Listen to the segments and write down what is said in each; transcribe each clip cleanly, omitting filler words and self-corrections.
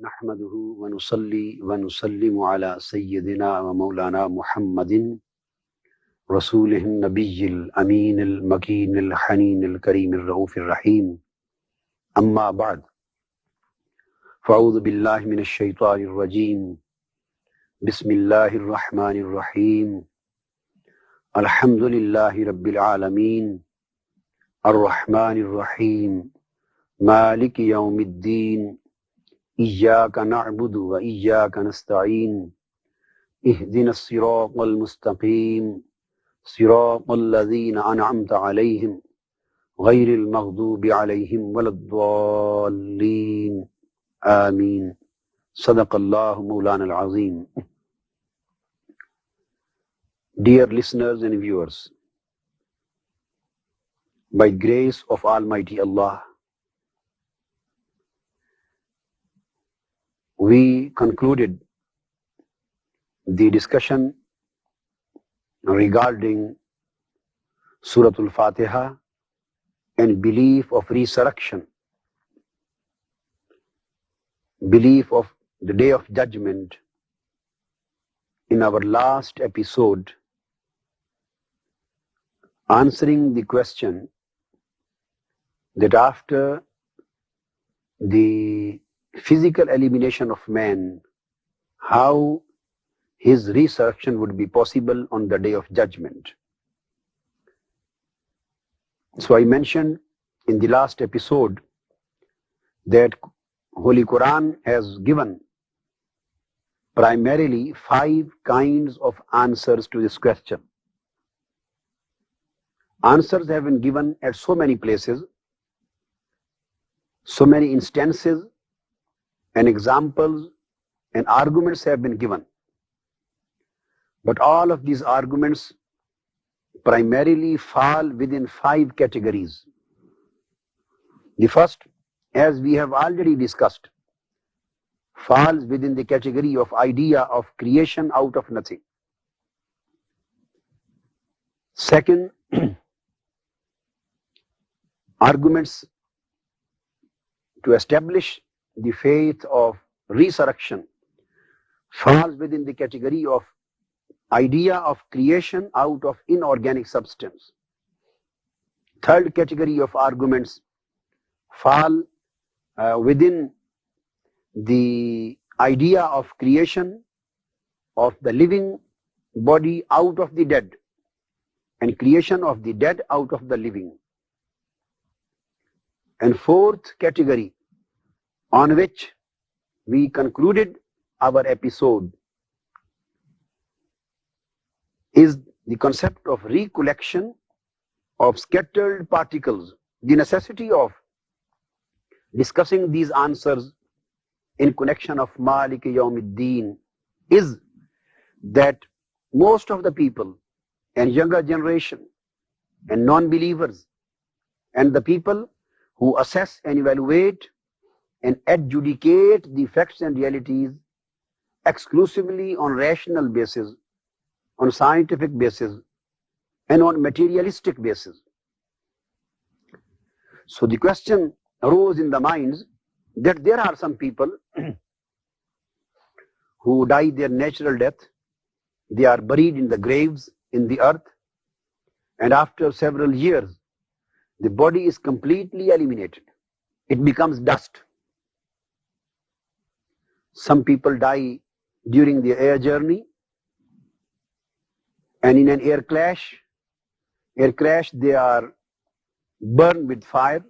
نحمده ونصلي ونسلم على سيدنا ومولانا محمد رسوله النبي الأمين المكين الحنين الكريم الرؤوف الرحيم. أما بعد، فأعوذ بالله من الشيطان الرجيم. بسم الله الرحمن الرحيم. الحمد لله رب العالمين الرحمن الرحيم مالك يوم الدين إياك نعبد وإياك نستعين اهدنا الصراط المستقيم صراط الذين أنعمت عليهم غير المغضوب عليهم ولا الضالين آمين. صدق الله مولانا العظيم. Dear listeners and viewers, by grace of Almighty Allah, we concluded the discussion regarding Surah Al-Fatiha and belief of resurrection, belief of the Day of Judgment in our last episode, answering the question that after the physical elimination of man, how his resurrection would be possible on the Day of Judgment. So I mentioned in the last episode that Holy Quran has given primarily 5 kinds of answers to this question. Answers have been given at so many places, so many instances, and examples and arguments have been given. But all of these arguments primarily fall within 5 categories. The first, as we have already discussed, falls within the category of idea of creation out of nothing. Second, arguments to establish the faith of resurrection falls within the category of idea of creation out of inorganic substance. Third category of arguments fall within the idea of creation of the living body out of the dead and creation of the dead out of the living. And fourth category, on which we concluded our episode, is the concept of recollection of scattered particles. The necessity of discussing these answers in connection of Malik Yawmiddin is that most of the people and younger generation and non-believers and the people who assess and evaluate and adjudicate the facts and realities exclusively on rational basis, on scientific basis, and on materialistic basis. So the question arose in the minds that there are some people who die their natural death, they are buried in the graves in the earth, and after several years, the body is completely eliminated. It becomes dust. Some people die during the air journey, and in an air crash they are burned with fire,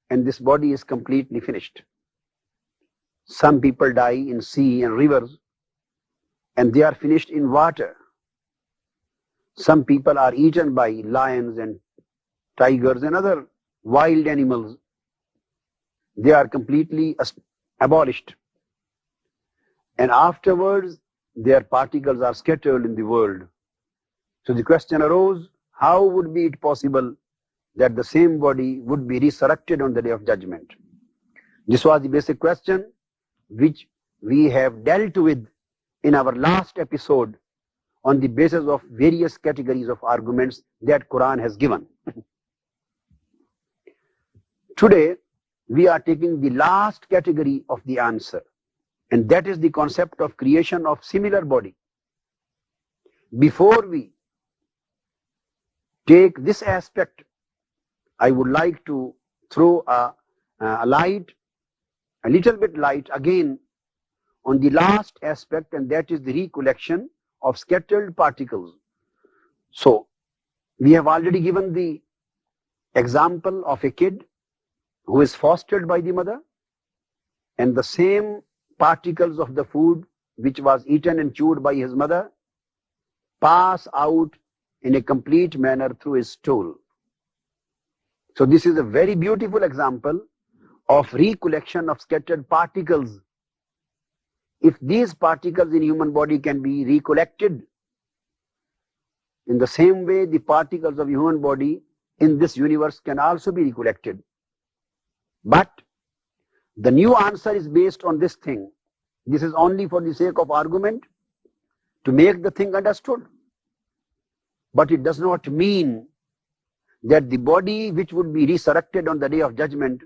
and this body is completely finished. Some people die in sea and rivers, and they are finished in water. Some people are eaten by lions and tigers and other wild animals. They are completely abolished. And afterwards, their particles are scattered in the world. So the question arose, how would be it possible that the same body would be resurrected on the Day of Judgment? This was the basic question which we have dealt with in our last episode on the basis of various categories of arguments that Quran has given. Today, we are taking the last category of the answer. And that is the concept of creation of similar body. Before we take this aspect, I would like to throw a little bit light again on the last aspect, and that is the recollection of scattered particles. So, we have already given the example of a kid who is fostered by the mother, and the same particles of the food which was eaten and chewed by his mother pass out in a complete manner through his stool. So this is a very beautiful example of recollection of scattered particles. If these particles in human body can be recollected, in the same way the particles of human body in this universe can also be recollected. But the new answer is based on this thing. This is only for the sake of argument, to make the thing understood. But it does not mean that the body which would be resurrected on the day of judgment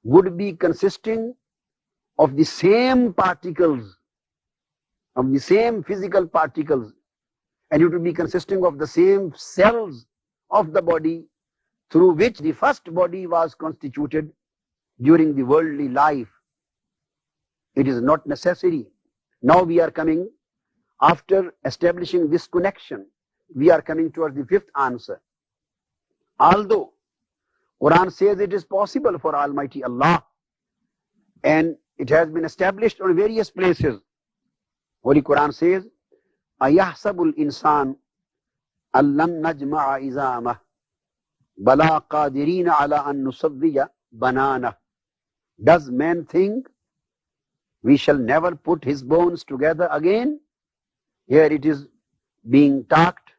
would be consisting of the same particles, of the same physical particles, and it would be consisting of the same cells of the body through which the first body was constituted during the worldly life. It is not necessary. Now we are coming, after establishing this connection, we are coming towards the fifth answer. Although Quran says it is possible for Almighty Allah, and it has been established on various places. Holy Quran says, أَيَحْسَبُ الْإِنسَانُ أَلَّن نَجْمَعَ إِزَامَهُ بَلَا قَادِرِينَ عَلَىٰ أَن نُصَوِّيَ بَنَانَهُ. Does man think we shall never put his bones together again? Here it is being talked,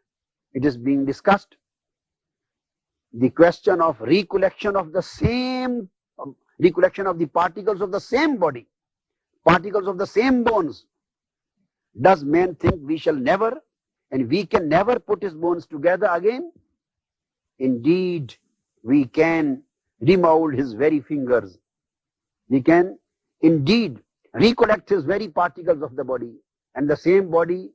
it is being discussed. The question of recollection of the same, recollection of the particles of the same body, particles of the same bones. Does man think we shall never, and we can never put his bones together again? Indeed, we can remold his very fingers. We can indeed recollect his very particles of the body, and the same body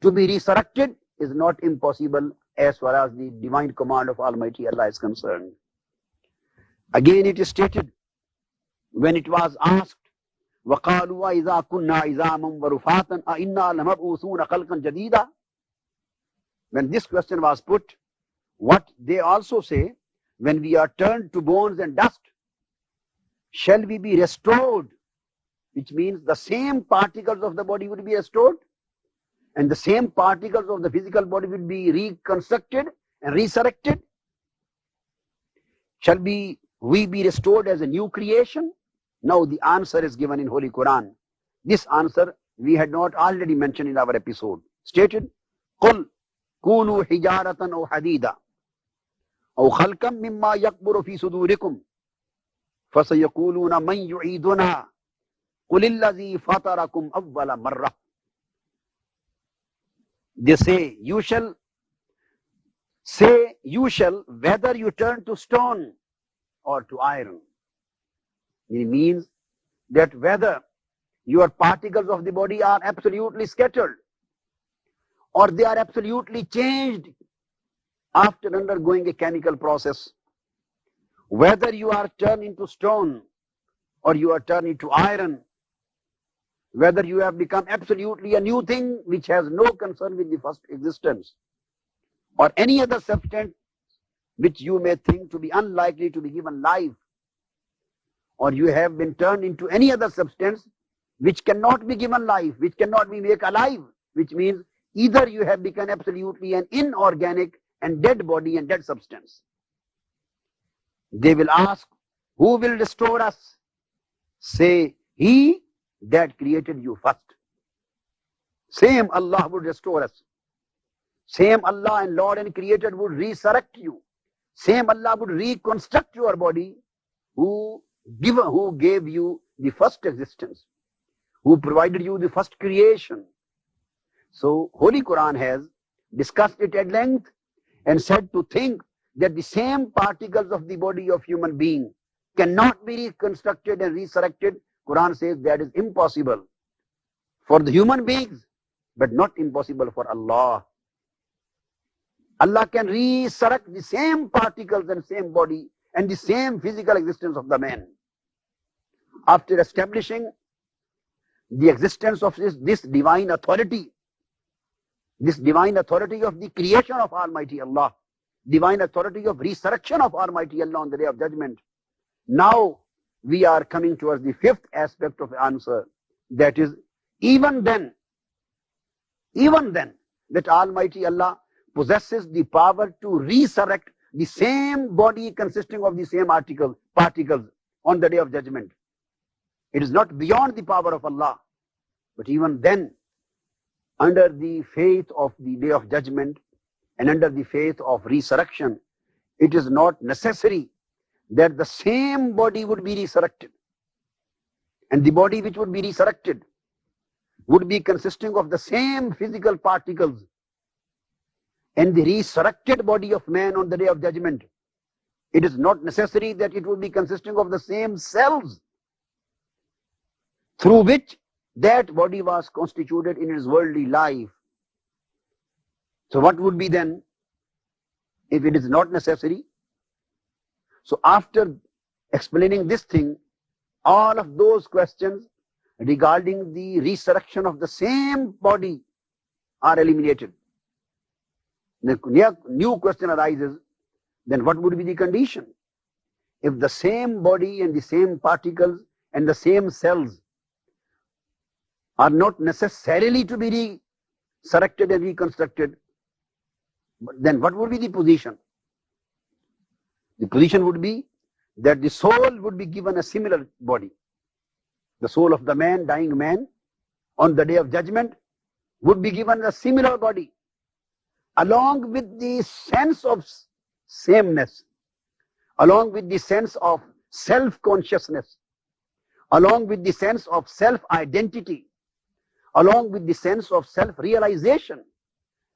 to be resurrected is not impossible as far as the divine command of Almighty Allah is concerned. Again it is stated, when it was asked, وَقَالُوا إِذَا كُنَّا عِظَامًا وَرُفَاتًا أَإِنَّا لَمَبْعُوثُونَ خَلْقًا جَدِيدًا. When this question was put, what they also say, when we are turned to bones and dust, shall we be restored? Which means the same particles of the body would be restored, and the same particles of the physical body will be reconstructed and resurrected. Shall we be restored as a new creation? Now the answer is given in Holy Quran. This answer we had not already mentioned in our episode. Stated, قُلْ كُونُوا حِجَارَةً أَوْ حَدِيدًا أَوْ خَلْقًا مِمَّا يَكْبُرُ فِي صُدُورِكُمْ فَسَيَقُولُونَ مَنْ يُعِيدُنَا قُلِ الَّذِي فَطَرَكُمْ أَوَّلَ مَرَّةٍ. They say, you shall, whether you turn to stone or to iron. It means that whether your particles of the body are absolutely scattered or they are absolutely changed after undergoing a chemical process, whether you are turned into stone or you are turned into iron, whether you have become absolutely a new thing which has no concern with the first existence, or any other substance which you may think to be unlikely to be given life, or you have been turned into any other substance which cannot be given life, which cannot be made alive, which means either you have become absolutely an inorganic and dead body and dead substance. They will ask, who will restore us? Say, He that created you first. Same Allah would restore us. Same Allah and Lord and Creator would resurrect you. Same Allah would reconstruct your body, who gave you the first existence, who provided you the first creation. So Holy Quran has discussed it at length and said to think that the same particles of the body of human being cannot be reconstructed and resurrected Quran says that is impossible for the human beings, but not impossible for Allah. Allah can resurrect the same particles and same body and the same physical existence of the man. After establishing the existence of this divine authority of the creation of Almighty Allah, divine authority of resurrection of Almighty Allah on the Day of Judgment. Now we are coming towards the fifth aspect of the answer, that is, even then, that Almighty Allah possesses the power to resurrect the same body consisting of the same particles on the Day of Judgment. It is not beyond the power of Allah, but even then, under the faith of the Day of Judgment and under the faith of resurrection, it is not necessary that the same body would be resurrected. And the body which would be resurrected would be consisting of the same physical particles. And the resurrected body of man on the Day of Judgment, it is not necessary that it would be consisting of the same cells through which that body was constituted in its worldly life. So what would be then if it is not necessary? So after explaining this thing, all of those questions regarding the resurrection of the same body are eliminated. The new question arises, then what would be the condition? If the same body and the same particles and the same cells are not necessarily to be resurrected and reconstructed, then what would be the position? The position would be that the soul would be given a similar body. The soul of the man, dying man, on the Day of Judgment would be given a similar body, along with the sense of sameness, along with the sense of self-consciousness, along with the sense of self-identity, along with the sense of self-realization,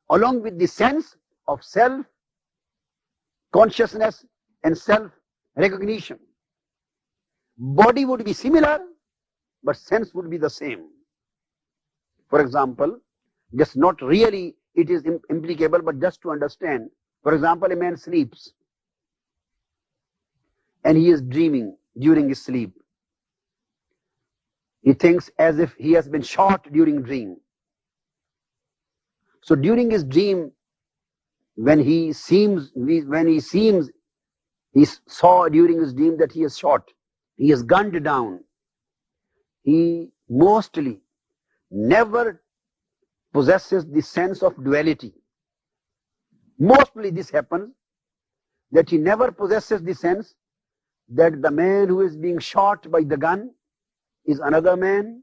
along with the sense of self-consciousness and self-recognition. Body would be similar, but sense would be the same. For example, just not really it is implicable, but just to understand. For example, a man sleeps and he is dreaming during his sleep. He thinks as if he has been shot during dream. So during his dream, when he saw during his dream that he is shot, he is gunned down. He mostly never possesses the sense of duality. Mostly this happens, that he never possesses the sense that the man who is being shot by the gun is another man,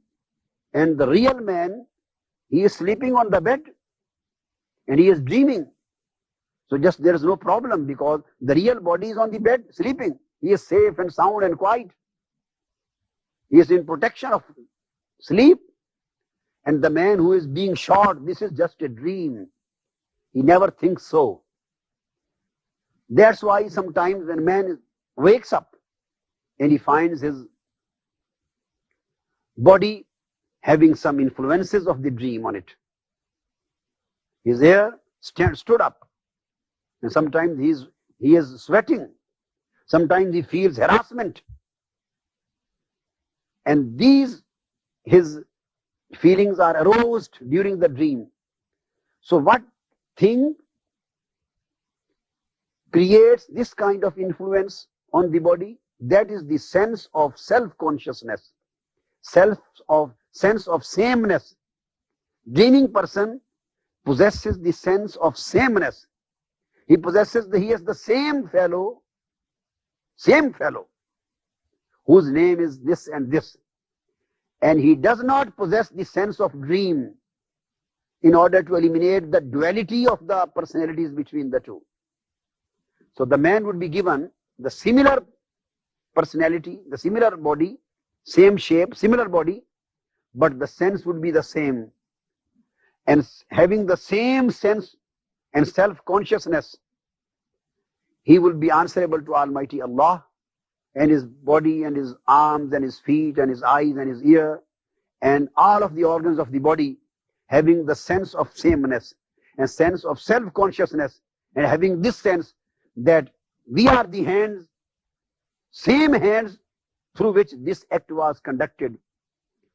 and the real man, he is sleeping on the bed and he is dreaming. So just there is no problem, because the real body is on the bed sleeping. He is safe and sound and quiet. He is in protection of sleep. And the man who is being shot, this is just a dream. He never thinks so. That's why sometimes when man wakes up and he finds his body having some influences of the dream on it. His hair stood up. And sometimes he is sweating. Sometimes he feels harassment. And his feelings are aroused during the dream. So what thing creates this kind of influence on the body? That is the sense of self-consciousness, sense of sameness. Dreaming person possesses the sense of sameness. He has the same fellow, whose name is this and this. And he does not possess the sense of dream in order to eliminate the duality of the personalities between the two. So the man would be given the similar personality, the similar body, same shape, similar body, but the sense would be the same. And having the same sense and self-consciousness, he will be answerable to Almighty Allah, and his body and his arms and his feet and his eyes and his ear and all of the organs of the body having the sense of sameness and sense of self-consciousness, and having this sense that we are the hands, same hands through which this act was conducted.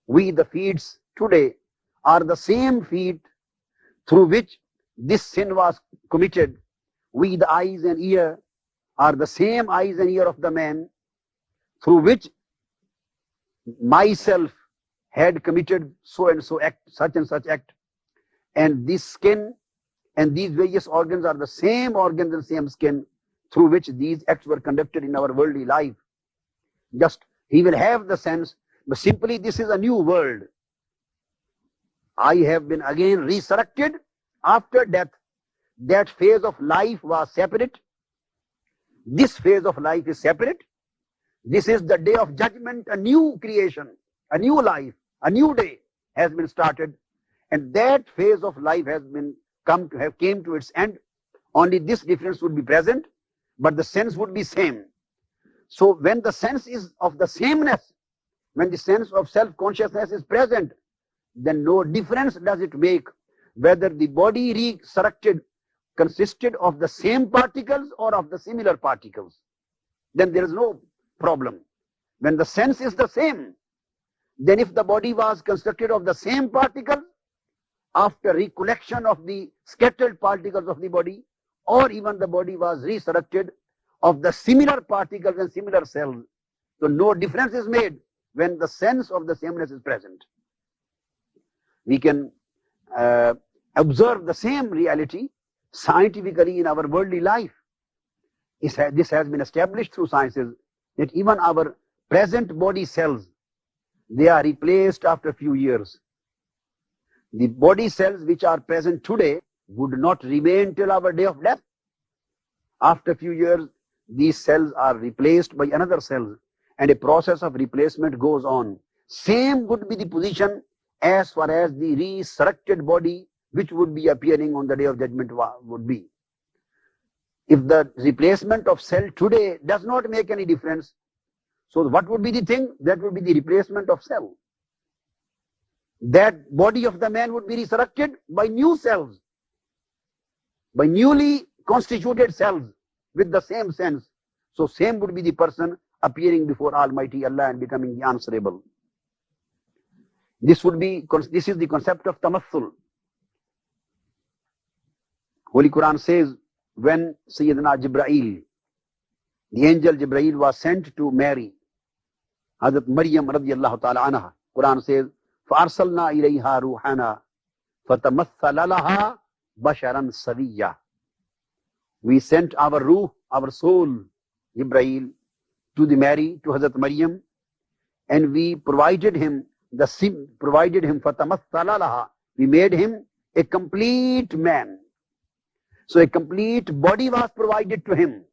We, the feet today, are the same feet through which this sin was committed. We, the eyes and ear, are the same eyes and ear of the man through which myself had committed so and so act, such and such act. And this skin and these various organs are the same organs and same skin through which these acts were conducted in our worldly life. Just he will have the sense, but simply this is a new world. I have been again resurrected after death. That phase of life was separate. This phase of life is separate. This is the day of judgment, a new creation, a new life, a new day has been started. And that phase of life has been came to its end. Only this difference would be present, but the sense would be same. So when the sense is of the sameness, when the sense of self-consciousness is present, then no difference does it make whether the body resurrected consisted of the same particles or of the similar particles. Then there is no problem. When the sense is the same, then if the body was constructed of the same particles, after recollection of the scattered particles of the body, or even the body was resurrected of the similar particles and similar cells, so no difference is made when the sense of the sameness is present. We can observe the same reality scientifically in our worldly life. This has been established through sciences that even our present body cells, they are replaced after a few years. The body cells which are present today would not remain till our day of death. After a few years, these cells are replaced by another cell, and a process of replacement goes on. Same would be the position as far as the resurrected body which would be appearing on the day of judgment would be. If the replacement of cell today does not make any difference, so what would be the thing? That would be the replacement of cell. That body of the man would be resurrected by new cells, by newly constituted cells with the same sense. So same would be the person appearing before Almighty Allah and becoming the answerable. This is the concept of tamassul. Holy Quran says, when Sayyidina Jibreel, the angel Jibreel, was sent to Mary, Hazrat Maryam radiyallahu ta'ala anha, Quran says, فَأَرْسَلْنَا إِلَيْهَا رُوحَنَا فَتَمَثَّلَ لَهَا بَشَرًا سَوِيًّا. We sent our ruh, our soul, Jibreel, to the Mary, to Hazrat Maryam, and we provided him فَتَمَثَّلَ لَهَا. We made him a complete man. So a complete body was provided to him.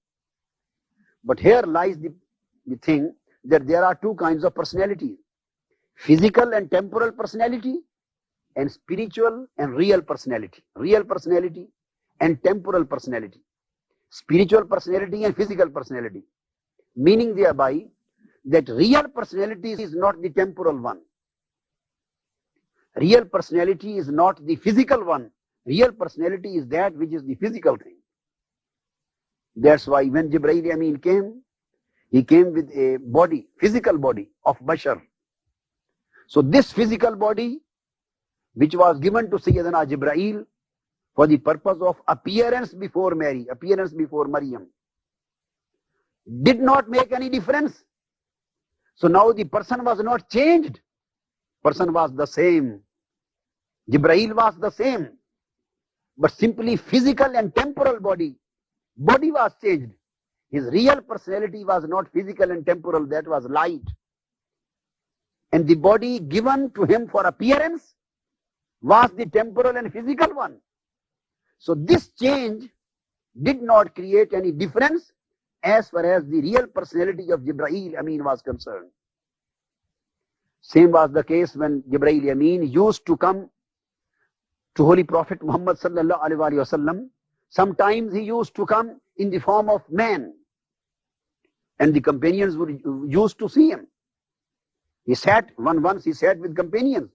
But here lies the thing that there are two kinds of personalities: physical and temporal personality, and spiritual and real personality. Real personality and temporal personality. Spiritual personality and physical personality. Meaning thereby that real personality is not the temporal one. Real personality is not the physical one. Real personality is that which is the physical thing. That's why when Jibreel Amin came, he came with a body, physical body of Bashar. So this physical body, which was given to Sayyidina Jibreel for the purpose of appearance before Mary, appearance before Maryam, did not make any difference. So now the person was not changed. Person was the same. Jibreel was the same. But simply physical and temporal body was changed. His real personality was not physical and temporal, that was light. And the body given to him for appearance was the temporal and physical one. So this change did not create any difference as far as the real personality of Jibreel Amin was concerned. Same was the case when Jibreel Amin used to come to Holy Prophet Muhammad sallallahu alaihi wasallam. Sometimes he used to come in the form of man. and the companions used to see him. He sat with companions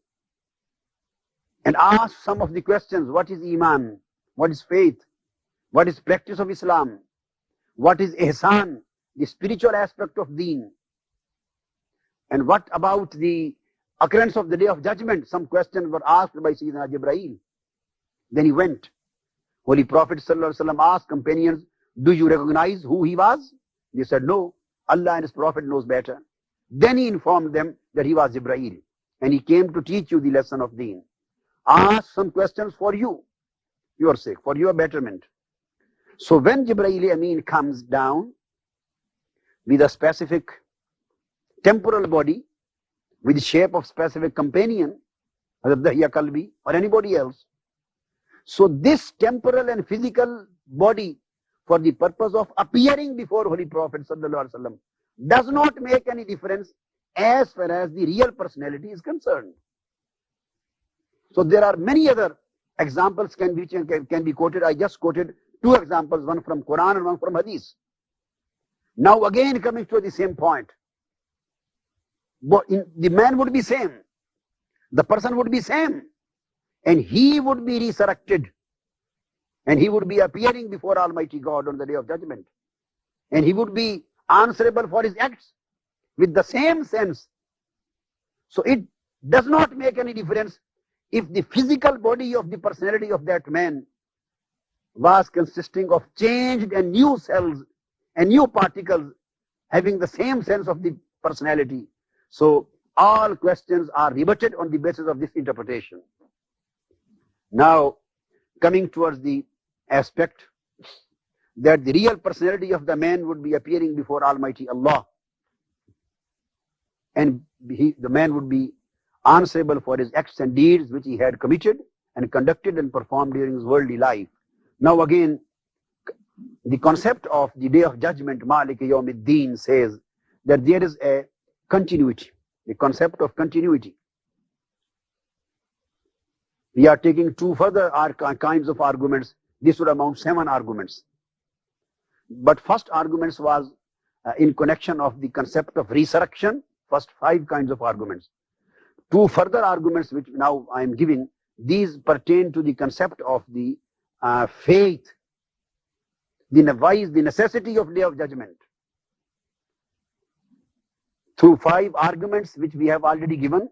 and asked some of the questions. What is Iman? What is faith? What is practice of Islam? What is ihsan, the spiritual aspect of deen? And what about the occurrence of the Day of Judgment? Some questions were asked by Sayyidina Jibreel. Then he went. Holy Prophet ﷺ asked companions, do you recognize who he was? They said, no, Allah and his Prophet knows better. Then he informed them that he was Jibreel, and he came to teach you the lesson of deen. Ask some questions for you, your sake, for your betterment. So when Jibreel Amin comes down with a specific temporal body, with the shape of specific companion, Hazrat Dahya Kalbi or anybody else, so this temporal and physical body, for the purpose of appearing before Holy Prophet ﷺ, does not make any difference as far as the real personality is concerned. So there are many other examples can be quoted. I just quoted two examples, one from Quran and one from Hadith. Now again coming to the same point. The man would be same, the person would be same, and he would be resurrected, and he would be appearing before Almighty God on the Day of Judgment, and he would be answerable for his acts with the same sense. So it does not make any difference if the physical body of the personality of that man was consisting of changed and new cells and new particles having the same sense of the personality. So all questions are rebutted on the basis of this interpretation. Now, coming towards the aspect that the real personality of the man would be appearing before Almighty Allah, and the man would be answerable for his acts and deeds which he had committed and conducted and performed during his worldly life. Now again, the concept of the Day of Judgment, Malik Yawmiddin, says that there is a continuity, the concept of continuity. We are taking two further kinds of arguments. This would amount 7 arguments. But first arguments was in connection of the concept of resurrection, first 5 kinds of arguments. 2 further arguments which now I am giving, these pertain to the concept of the faith, the necessity of Day of Judgment. Through 5 arguments which we have already given,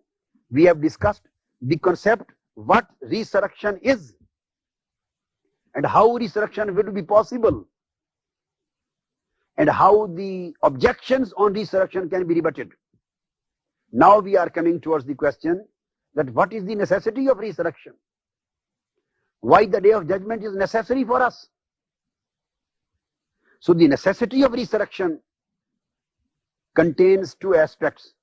we have discussed the concept, what resurrection is, and how resurrection will be possible, and how the objections on resurrection can be rebutted. Now we are coming towards the question that what is the necessity of resurrection? Why the Day of Judgment is necessary for us? So the necessity of resurrection contains 2 aspects.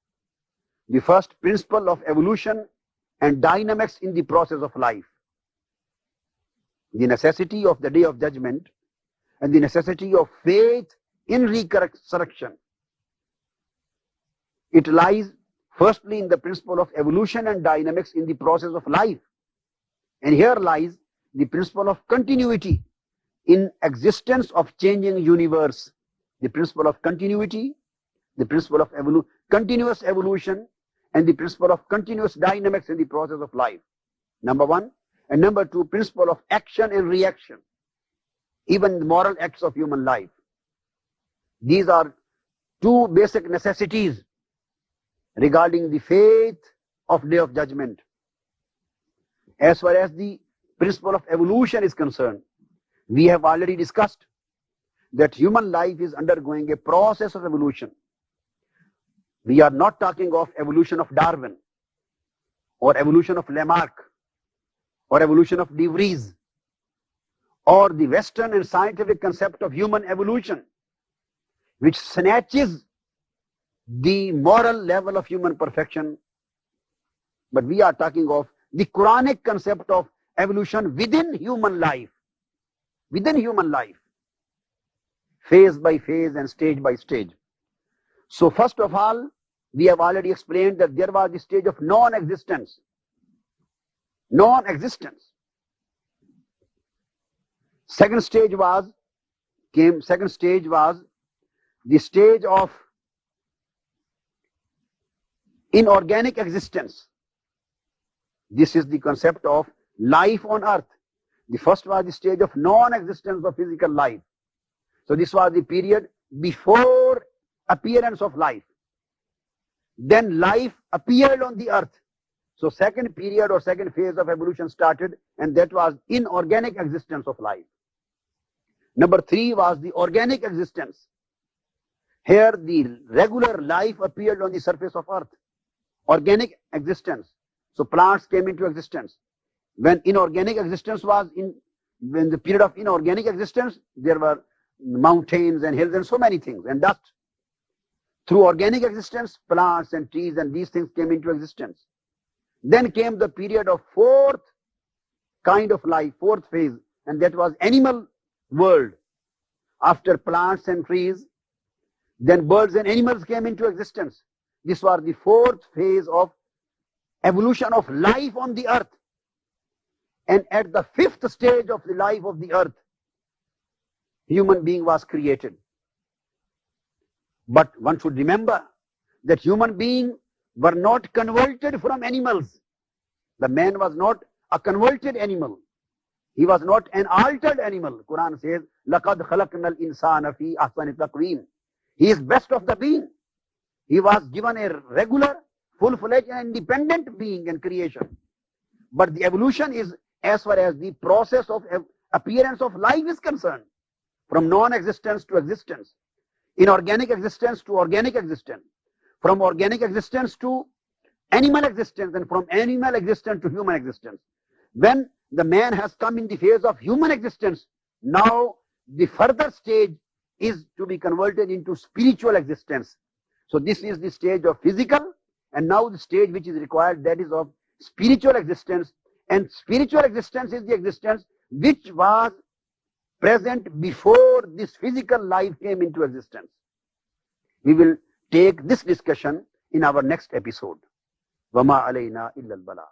The first, principle of evolution and dynamics in the process of life. The necessity of the Day of Judgment and the necessity of faith in resurrection. It lies firstly in the principle of evolution and dynamics in the process of life. And here lies the principle of continuity in existence of changing universe. The principle of continuity, the principle of continuous evolution, and the principle of continuous dynamics in the process of life. Number 1. And number 2, principle of action and reaction, even the moral acts of human life. These are 2 basic necessities regarding the faith of Day of Judgment. As far as the principle of evolution is concerned, we have already discussed that human life is undergoing a process of evolution. We are not talking of evolution of Darwin, or evolution of Lamarck, or evolution of De Vries, or the Western and scientific concept of human evolution, which snatches the moral level of human perfection. But we are talking of the Quranic concept of evolution within human life, phase by phase and stage by stage. So first of all, we have already explained that there was the stage of non-existence. Second stage was the stage of inorganic existence. This is the concept of life on earth. The first was the stage of non-existence of physical life. So this was the period before appearance of life. Then life appeared on the earth. So second period or second phase of evolution started, and that was inorganic existence of life. Number 3 was the organic existence. Here the regular life appeared on the surface of earth. Organic existence. So plants came into existence. When inorganic existence was when the period of inorganic existence, there were mountains and hills and so many things and dust. Through organic existence, plants and trees and these things came into existence. Then came the period of fourth kind of life, fourth phase, and that was animal world. After plants and trees, then birds and animals came into existence. This was the fourth phase of evolution of life on the earth. And at the fifth stage of the life of the earth, human being was created. But one should remember that human beings were not converted from animals. The man was not a converted animal. He was not an altered animal. Quran says, لَقَدْ خَلَقْنَا الْإِنسَانَ فِي أَحْسَنِ تَقْوِيمٍ. He is best of the being. He was given a regular, full-fledged and independent being and creation. But the evolution is as far as the process of appearance of life is concerned. From non-existence to existence. Inorganic existence to organic existence. From organic existence to animal existence, and from animal existence to human existence. When the man has come in the phase of human existence, now the further stage is to be converted into spiritual existence. So this is the stage of physical, and now the stage which is required, that is of spiritual existence. And spiritual existence is the existence which was present before this physical life came into existence. We will take this discussion in our next episode. وَمَا عَلَيْنَا إِلَّا الْبَلَاغُ.